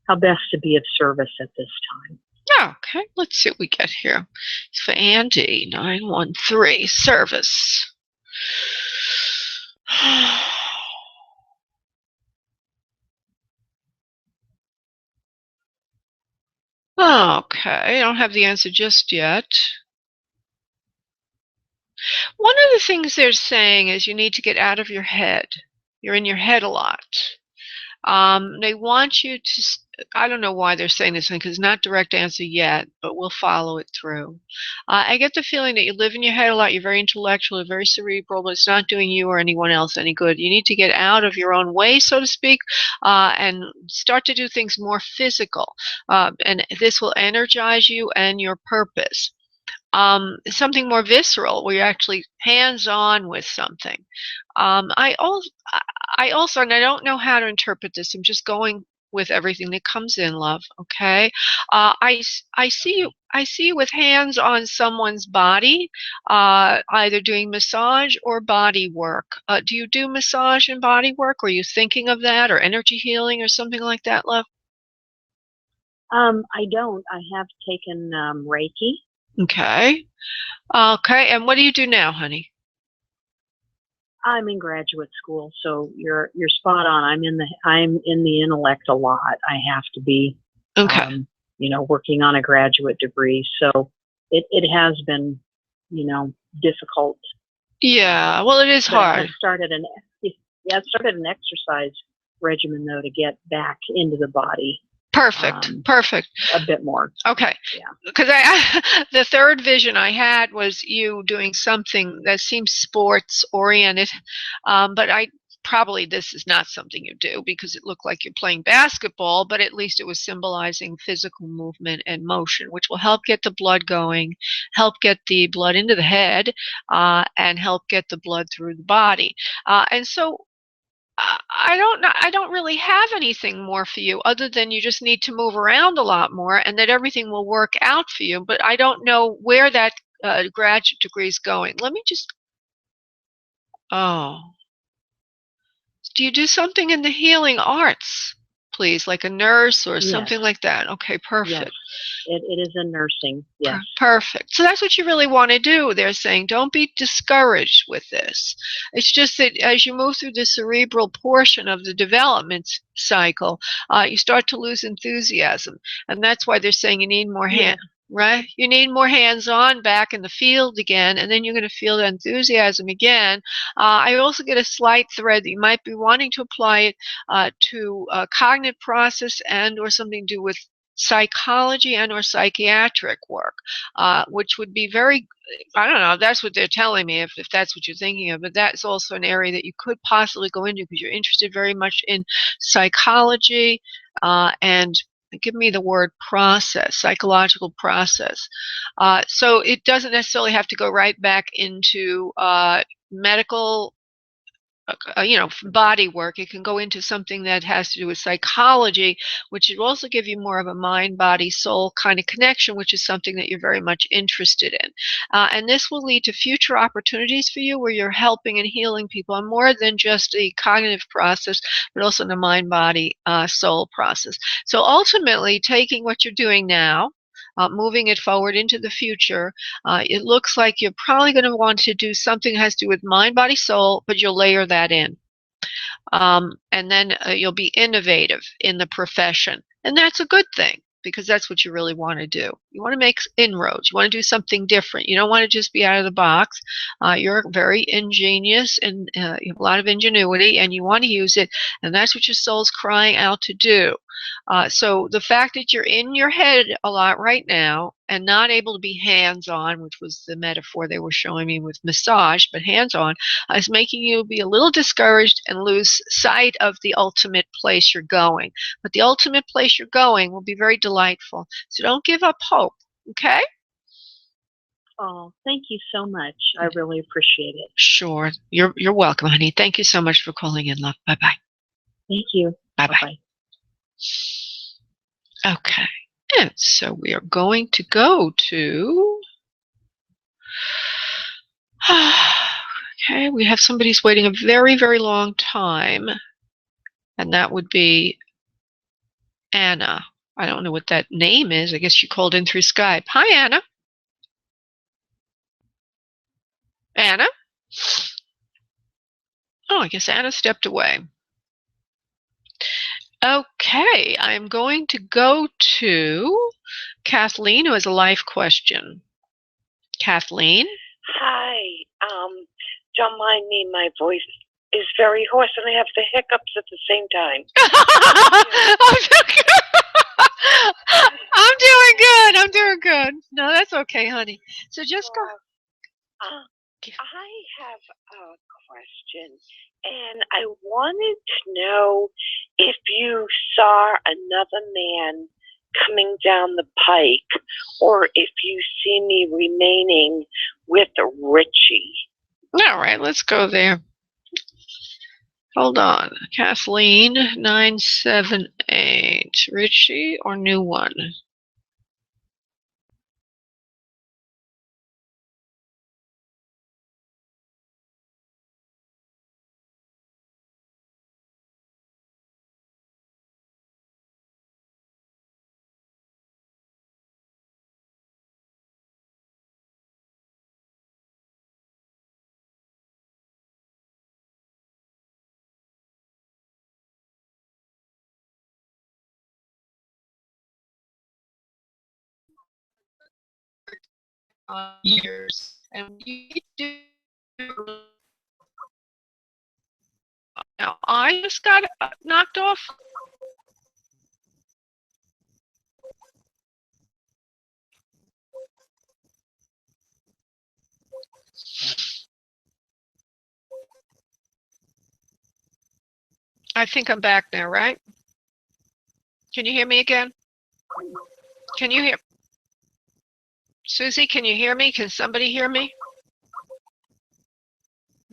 how best to be of service at this time. Okay, let's see what we get here. For Andy, 913, service. Okay, I don't have the answer just yet. One of the things they're saying is you need to get out of your head. You're in your head a lot. They want you to, I don't know why they're saying this thing, because it's not direct answer yet, but we'll follow it through. I get the feeling that you live in your head a lot, you're very intellectual, you're very cerebral, but it's not doing you or anyone else any good. You need to get out of your own way, so to speak, and start to do things more physical. And this will energize you and your purpose. Something more visceral, where you're actually hands-on with something. I also, and I don't know how to interpret this, I'm just going with everything that comes in, love, okay? I see you with hands on someone's body, either doing massage or body work. Do you do massage and body work? Or are you thinking of that, or energy healing or something like that, love? I don't. I have taken Reiki. Okay. Okay, and what do you do now, honey? I'm in graduate school, so you're spot on. I'm in the intellect a lot. I have to be, Okay. Working on a graduate degree. So it has been, difficult. Yeah, well, it is hard. I started an exercise regimen though to get back into the body. Perfect. Perfect. A bit more. Okay. Yeah. Because the third vision I had was you doing something that seems sports oriented, but probably this is not something you do, because it looked like you're playing basketball, but at least it was symbolizing physical movement and motion, which will help get the blood going, help get the blood into the head, and help get the blood through the body. And so I don't know. I don't really have anything more for you, other than you just need to move around a lot more, and that everything will work out for you. But I don't know where that graduate degree is going. Let me just. Oh. Do you do something in the healing arts, please, like a nurse or something like that? Okay, perfect. Yes, it is a nursing. Yes. Perfect. So that's what you really want to do. They're saying don't be discouraged with this. It's just that as you move through the cerebral portion of the development cycle, you start to lose enthusiasm. And that's why they're saying you need more hands. Right? You need more hands-on back in the field again, and then you're going to feel the enthusiasm again. I also get a slight thread that you might be wanting to apply it to cognitive process and or something to do with psychology and or psychiatric work, which would be very, I don't know, that's what they're telling me, if that's what you're thinking of, but that's also an area that you could possibly go into, because you're interested very much in psychology and give me the word process, psychological process. So it doesn't necessarily have to go right back into medical body work. It can go into something that has to do with psychology, which will also give you more of a mind, body, soul kind of connection, which is something that you're very much interested in. And this will lead to future opportunities for you where you're helping and healing people on more than just a cognitive process, but also the mind, body, soul process. So ultimately, taking what you're doing now, moving it forward into the future, it looks like you're probably going to want to do something that has to do with mind, body, soul, but you'll layer that in. And then you'll be innovative in the profession. And that's a good thing, because that's what you really want to do. You want to make inroads. You want to do something different. You don't want to just be out of the box. You're very ingenious, and you have a lot of ingenuity, and you want to use it, and that's what your soul's crying out to do. So the fact that you're in your head a lot right now and not able to be hands-on, which was the metaphor they were showing me with massage, but hands-on, is making you be a little discouraged and lose sight of the ultimate place you're going. But the ultimate place you're going will be very delightful. So don't give up hope, okay? Oh, thank you so much. I really appreciate it. Sure. You're welcome, honey. Thank you so much for calling in, love. Bye-bye. Thank you. Bye-bye. Bye-bye. Okay. And so we are going to go to... Okay, we have somebody who's waiting a very, very long time. And that would be Anna. I don't know what that name is. I guess she called in through Skype. Hi, Anna. Anna? Oh, I guess Anna stepped away. Okay, I'm going to go to Kathleen, who has a life question. Kathleen? Hi. Don't mind me. My voice is very hoarse, and I have the hiccups at the same time. I'm doing good. I'm doing good. No, that's okay, honey. So just go. I have a question, and I wanted to know if you saw another man coming down the pike, or if you see me remaining with Richie. All right, let's go there. Hold on. Kathleen, 978. Richie or new one? Years. And you do. Now, I just got knocked off. I think I'm back now, right? Can you hear me again? Can you hear? Susie, can you hear me? Can somebody hear me?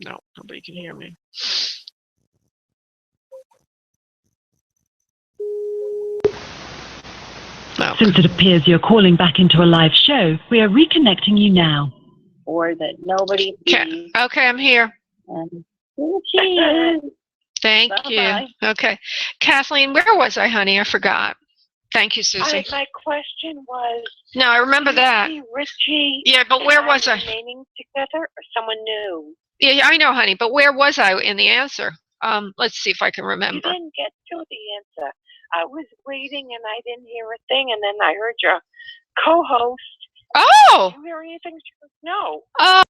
No, nobody can hear me. No. Since it appears you're calling back into a live show, we are reconnecting you now. Or that nobody sees. Okay, I'm here. And here she is. Thank Bye-bye. you. Okay. Kathleen, where was I, honey? I forgot. Thank you, Susie. My question was... No, I remember that. Richie... Yeah, but where was I? Remaining together, or someone new? Yeah, I know, honey, but where was I in the answer? Let's see if I can You remember. didn't get to the answer. I was waiting, and I didn't hear a thing, and then I heard your co-host. Oh! Did you hear anything? She goes, no. Oh.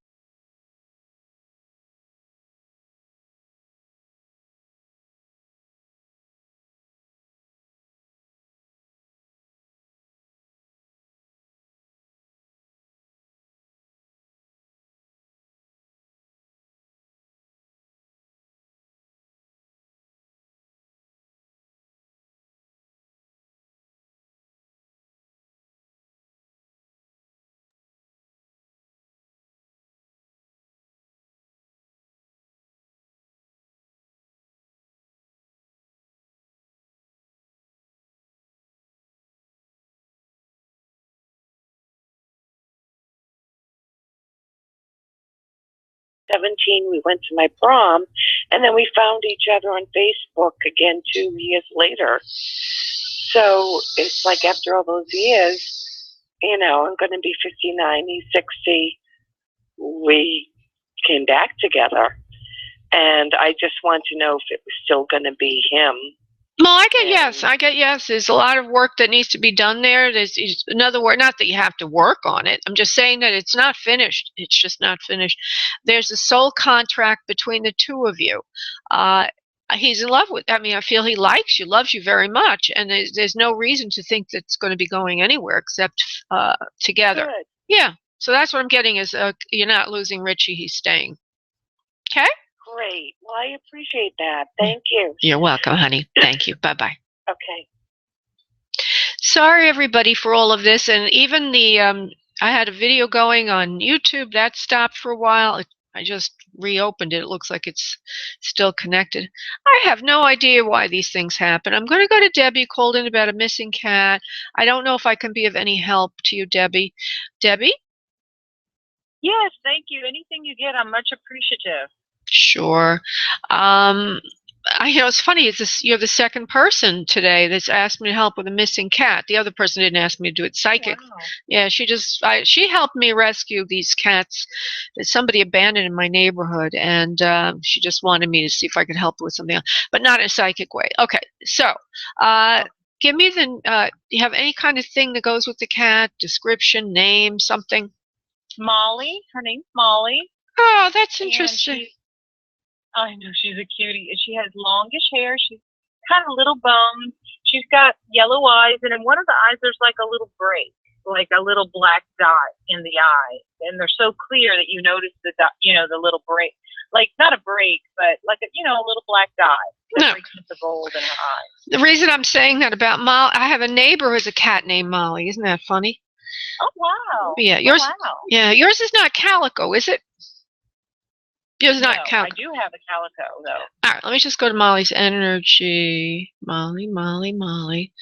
17, we went to my prom, and then we found each other on Facebook again 2 years later. So it's like after all those years, you know, I'm going to be 59, he's 60. We came back together, and I just want to know if it was still going to be him. Well, I get yes. I get yes. There's a lot of work that needs to be done there. There's another word, not that you have to work on it. I'm just saying that it's not finished. It's just not finished. There's a soul contract between the two of you. He's in love with, I mean, I feel he likes you, loves you very much, and there's no reason to think that it's going to be going anywhere except together. Good. Yeah. So that's what I'm getting is you're not losing Richie. He's staying. Okay? Great. Well, I appreciate that. Thank you. You're welcome, honey. Thank you. Bye-bye. Okay. Sorry, everybody, for all of this. And even the, I had a video going on YouTube. That stopped for a while. I just reopened it. It looks like it's still connected. I have no idea why these things happen. I'm going to go to Debbie, called in about a missing cat. I don't know if I can be of any help to you, Debbie. Debbie? Yes, thank you. Anything you get, I'm much appreciative. Sure. You know, it's funny. You're the second person today that's asked me to help with a missing cat. The other person didn't ask me to do it psychic. Wow. Yeah, she helped me rescue these cats that somebody abandoned in my neighborhood, and she just wanted me to see if I could help with something else, but not in a psychic way. Okay, so give me do you have any kind of thing that goes with the cat? Description, name, something? Molly. Her name's Molly. Oh, that's interesting. I know, she's a cutie. She has longish hair. She's kind of little bummed. She's got yellow eyes, and in one of the eyes there's like a little break, like a little black dot in the eye. And they're so clear that you notice the dot, you know, the little break. Like, not a break, but like a, you know, a little black dot. That breaks with the gold in her eyes. The reason I'm saying that about Molly, I have a neighbor who has a cat named Molly. Isn't that funny? Oh, wow. Yeah, yours. Oh, wow. Yeah, yours is not calico, is it? Yours is not calico. I do have a calico, though. All right, let me just go to Molly's energy. Molly, Molly, Molly.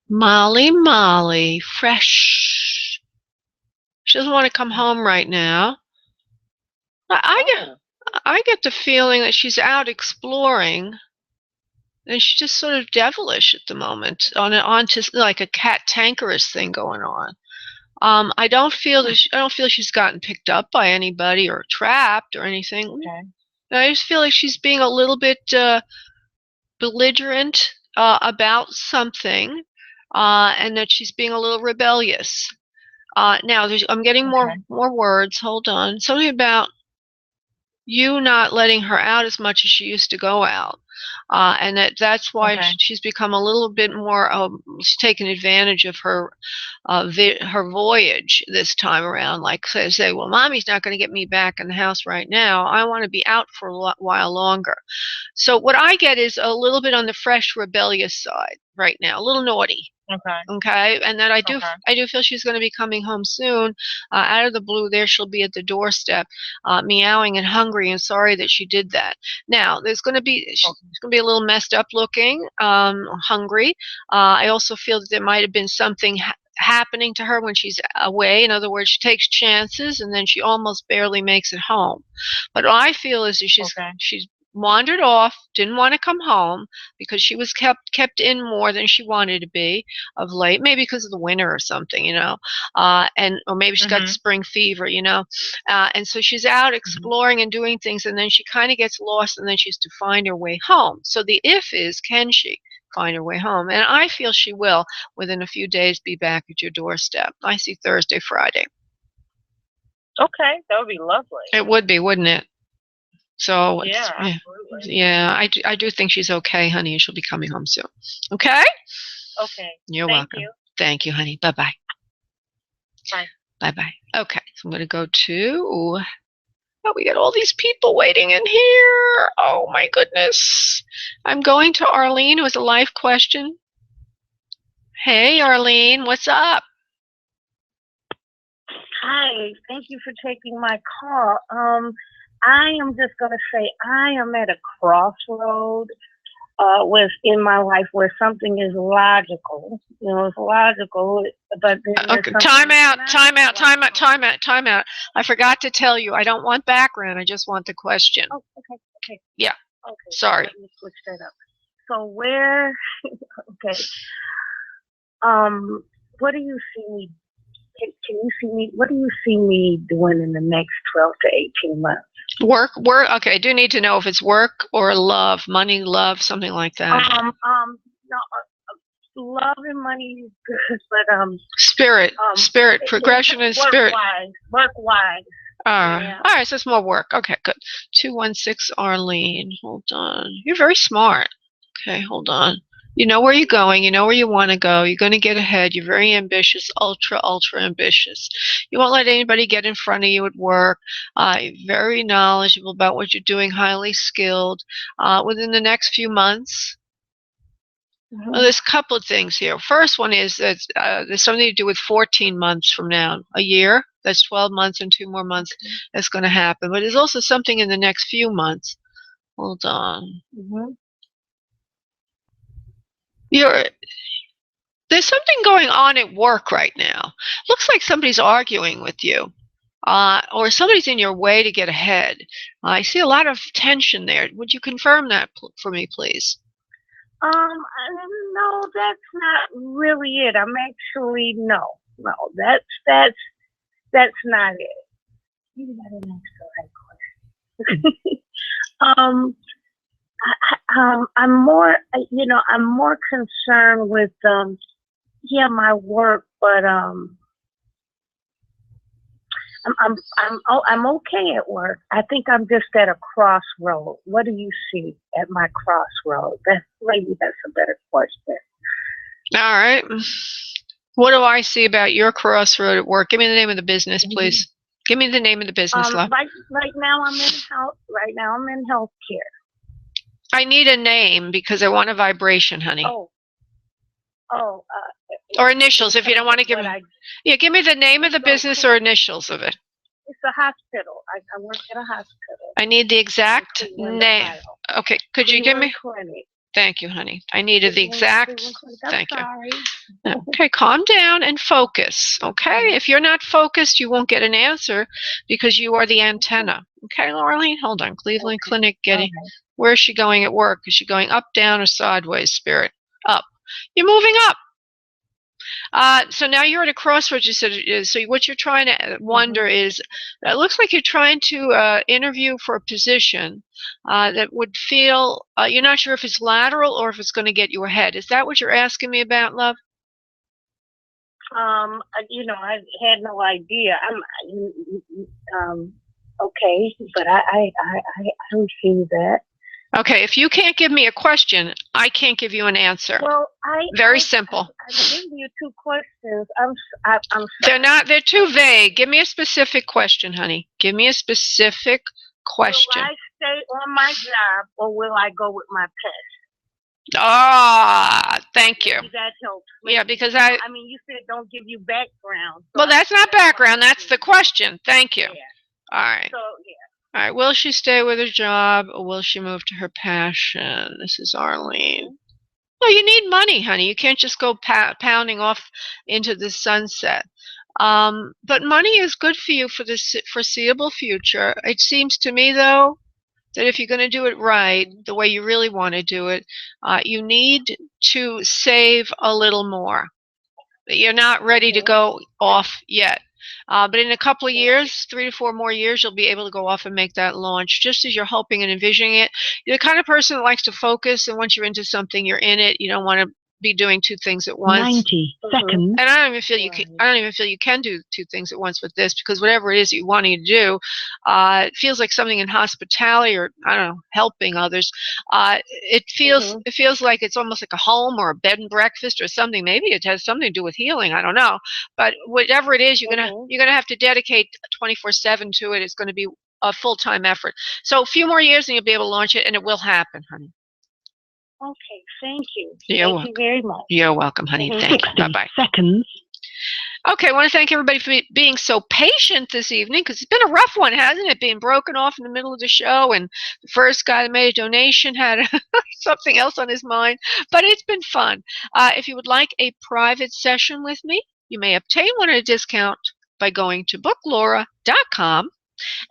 Molly, Molly, fresh. She doesn't want to come home right now. I get the feeling that she's out exploring, and she's just sort of devilish at the moment, onto like a cat tankerous thing going on. I don't feel she's gotten picked up by anybody or trapped or anything. Okay. I just feel like she's being a little bit belligerent about something, and that she's being a little rebellious. Now I'm getting more words. Hold on. Something about you not letting her out as much as she used to go out. And that's why she's become a little bit more, she's taken advantage of her her voyage this time around. Like say, well, Mommy's not going to get me back in the house right now. I want to be out for a while longer. So what I get is a little bit on the fresh rebellious side right now, a little naughty. Okay, and that I do feel she's going to be coming home soon. Out of the blue, there she'll be at the doorstep, meowing and hungry and sorry that she did that. Now she's going to be a little messed up looking, hungry. I also feel that there might have been something happening to her when she's away. In other words, she takes chances and then she almost barely makes it home. But what I feel is that she's wandered off, didn't want to come home because she was kept in more than she wanted to be of late, maybe because of the winter or something, you know, or maybe she's got spring fever, you know, and so she's out exploring and doing things, and then she kind of gets lost, and then she has to find her way home. So the if is, can she find her way home? And I feel she will within a few days be back at your doorstep. I see Thursday, Friday. Okay, that would be lovely. It would be, wouldn't it? So yeah, absolutely. Yeah, I do think she's okay, honey, and she'll be coming home soon. Okay? Okay. You're welcome. Thank you, honey. Bye-bye. Bye. Bye-bye. Okay, so I'm going to go to, we got all these people waiting in here. Oh, my goodness. I'm going to Arlene, who has a life question. Hey, Arlene, what's up? Hi, thank you for taking my call. I am just going to say I am at a crossroad. with in my life where something is logical. It's logical, but then there's Okay, something time out, that's time not out, time out, logical. time out, time out. I forgot to tell you, I don't want background. I just want the question. Oh, okay. Yeah, Okay. sorry. Let me switch that up. So where? Okay. What do you see me? Can you see me? What do you see me doing in the next 12 to 18 months? Work. Okay, I do need to know if it's work or love, money, love, something like that. No, love and money is good, but Spirit, progression and spirit. Work-wise. All right, so it's more work. Okay, good. 216 Arlene. Hold on. You're very smart. Okay, hold on. You know where you're going. You know where you want to go. You're going to get ahead. You're very ambitious, ultra ambitious. You won't let anybody get in front of you at work. You're very knowledgeable about what you're doing, highly skilled. Within the next few months, well, there's a couple of things here. First one is that there's something to do with 14 months from now. A year, that's 12 months and 2 more months that's going to happen. But there's also something in the next few months. Hold on. There's something going on at work right now. Looks like somebody's arguing with you. Or somebody's in your way to get ahead. I see a lot of tension there. Would you confirm that for me, please? No, that's not really it. I'm actually no, that's not it. You gotta ask the right question. I'm more concerned with my work, but I'm okay at work. I think I'm just at a crossroad. What do you see at my crossroad? Maybe that's a better question. All right. What do I see about your crossroad at work? Give me the name of the business, please. Give me the name of the business, love. Right now I'm in healthcare. I need a name because I want a vibration, honey. Or initials if you don't want to give me. Yeah, give me the name of the business or initials of it. It's a hospital. I work at a hospital. I need the exact name. Okay, could you give me? Clinic. Thank you, honey. I needed the exact. Thank you. Sorry. Okay, calm down and focus. Okay, if you're not focused, you won't get an answer because you are the antenna. Okay, Laurleen, hold on. Cleveland Clinic getting. Where is she going at work? Is she going up, down, or sideways, Spirit? Up. You're moving up. So now you're at a crossroads. You said so. What you're trying to wonder is, it looks like you're trying to interview for a position that would feel you're not sure if it's lateral or if it's going to get you ahead. Is that what you're asking me about, love? I had no idea. Okay, but I receive that. Okay, if you can't give me a question, I can't give you an answer. Well, very simple. I gave you 2 questions. I'm They're too vague. Give me a specific question, honey. Give me a specific question. Will I stay on my job or will I go with my pet? Thank you. Maybe that helps. Yeah, because you said don't give you background. So well, that's not background. That's the question. Thank you. Yeah. All right. So, yeah. All right, will she stay with her job or will she move to her passion? This is Arlene. No, you need money, honey. You can't just go pounding off into the sunset. But money is good for you for the foreseeable future. It seems to me, though, that if you're going to do it right, the way you really want to do it, you need to save a little more. You're not ready to go off yet. But in a couple of years, 3 to 4 more years, you'll be able to go off and make that launch just as you're hoping and envisioning it. You're the kind of person that likes to focus, and once you're into something, you're in it. You don't want to be doing 2 things at once. 90 seconds. And I don't even feel you can do 2 things at once with this, because whatever it is that you want to do, it feels like something in hospitality or I don't know, helping others. It feels like it's almost like a home or a bed and breakfast or something. Maybe it has something to do with healing. I don't know, but whatever it is, you're gonna have to dedicate 24/7 to it. It's going to be a full-time effort. So a few more years and you'll be able to launch it, and it will happen, honey. Okay, thank you. Thank you very much. You're welcome, honey. Thanks. 60 Bye-bye. seconds. Okay, I want to thank everybody for being so patient this evening, because it's been a rough one, hasn't it? Being broken off in the middle of the show, and the first guy that made a donation had something else on his mind, but it's been fun. If you would like a private session with me, you may obtain one at a discount by going to booklaura.com.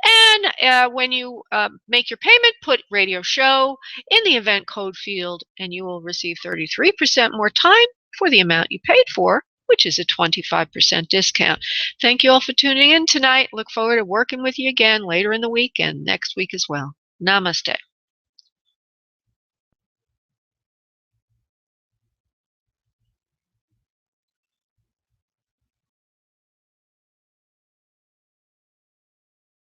And when you make your payment, put radio show in the event code field, and you will receive 33% more time for the amount you paid for, which is a 25% discount. Thank you all for tuning in tonight. Look forward to working with you again later in the week and next week as well. Namaste.